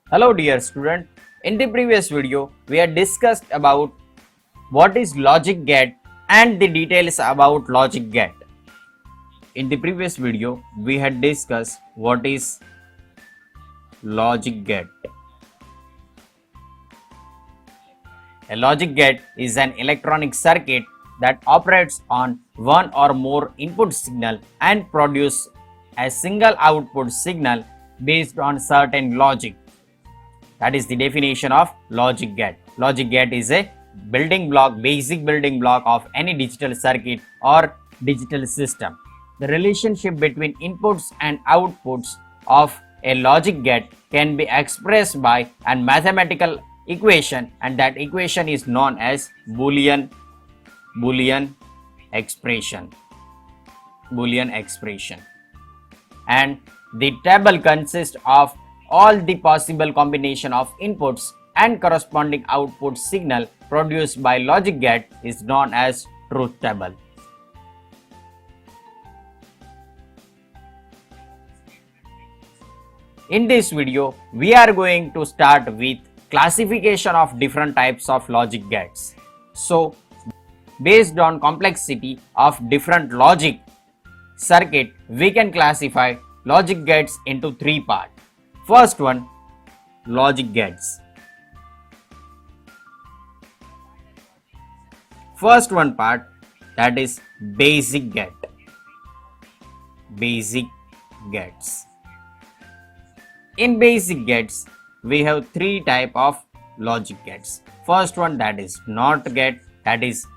Hello dear student, in the previous video we had discussed about what is logic gate and the details about logic gate. In the previous video we had discussed what is logic gate. A logic gate is an electronic circuit that operates on one or more input signal and produce a single output signal based on certain logic. That is the definition of logic gate. Logic gate is a building block, basic building block of any digital circuit or digital system. The relationship between inputs and outputs of a logic gate can be expressed by a mathematical equation, and that equation is known as Boolean expression. And the table consists of all the possible combination of inputs and corresponding output signal produced by logic gate is known as truth table. In this video, we are going to start with classification of different types of logic gates. So, based on complexity of different logic circuit, we can classify logic gates into three parts. First one, logic gates. First one part, that is basic gate. Basic gates. In basic gates, we have three type of logic gates. First one, that is NOT gate. That is,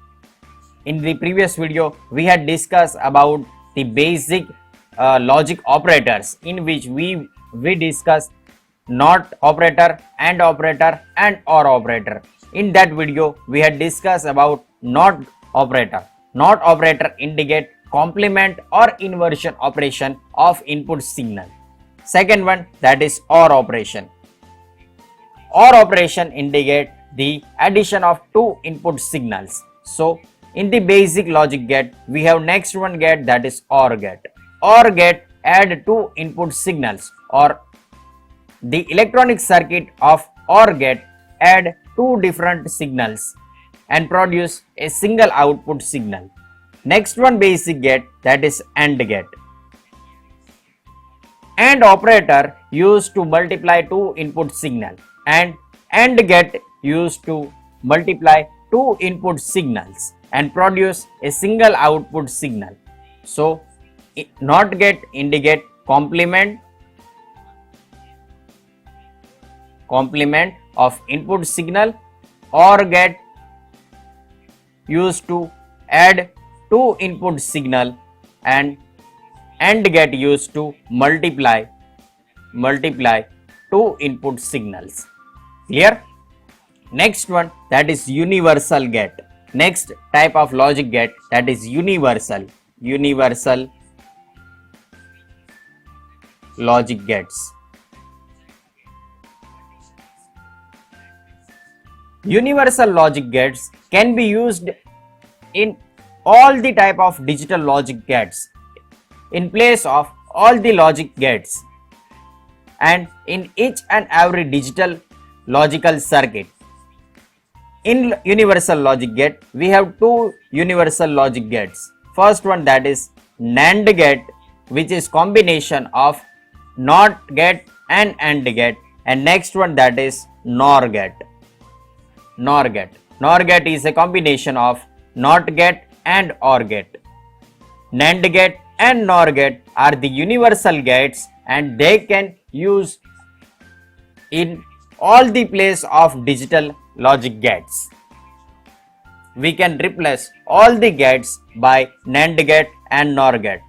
in the previous video we had discussed about the basic logic operators, in which we discussed NOT operator, AND operator and OR operator. In that video we had discussed about NOT operator. NOT operator indicate complement or inversion operation of input signal. Second one, that is OR operation. OR operation indicate the addition of two input signals. So in the basic logic gate we have next one gate, that is OR gate. OR gate add two input signals, or the electronic circuit of OR gate add two different signals and produce a single output signal. Next one basic gate, that is AND gate. AND operator used to multiply two input signal, and AND gate used to multiply two input signals and produce a single output signal. So NOT gate indicate complement of input signal. OR gate used to add two input signal, and AND gate used to multiply two input signals. Clear? Next one, that is universal gate. Next type of logic gate, that is universal logic gates. Universal logic gates can be used in all the type of digital logic gates in place of all the logic gates, and in each and every digital logical circuit. In universal logic gate we have two universal logic gates. First one, that is NAND gate, which is combination of NOT gate and AND gate, and next one, that is NOR gate. NOR gate is a combination of NOT gate and OR gate. NAND gate and NOR gate are the universal gates, and they can use in all the place of digital logic gates. We can replace all the gates by NAND gate and NOR gate.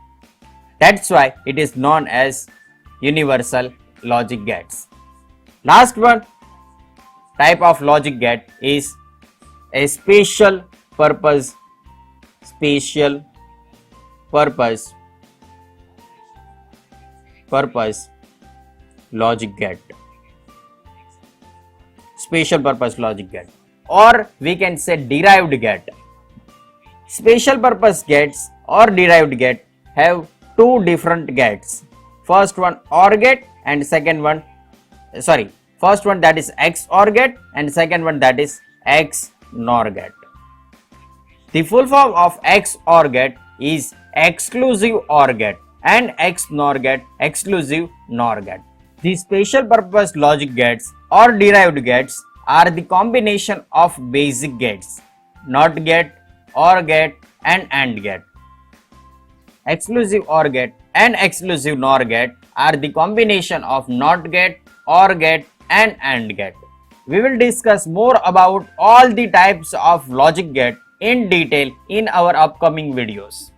That's why it is known as universal logic gates. Last one type of logic gate is a special purpose logic gate. Special purpose logic gate, or we can say derived gate. Special purpose gates or derived gate have two different gates. First one OR gate and second one First one that is XOR gate and second one that is XNOR gate. The full form of XOR gate is exclusive OR gate and XNOR gate exclusive NOR gate. The special purpose logic gates or derived gates are the combination of basic gates, NOT gate, OR gate and AND gate. Exclusive OR gate and exclusive NOR gate are the combination of NOT gate, OR gate and AND gate. We will discuss more about all the types of logic gate in detail in our upcoming videos.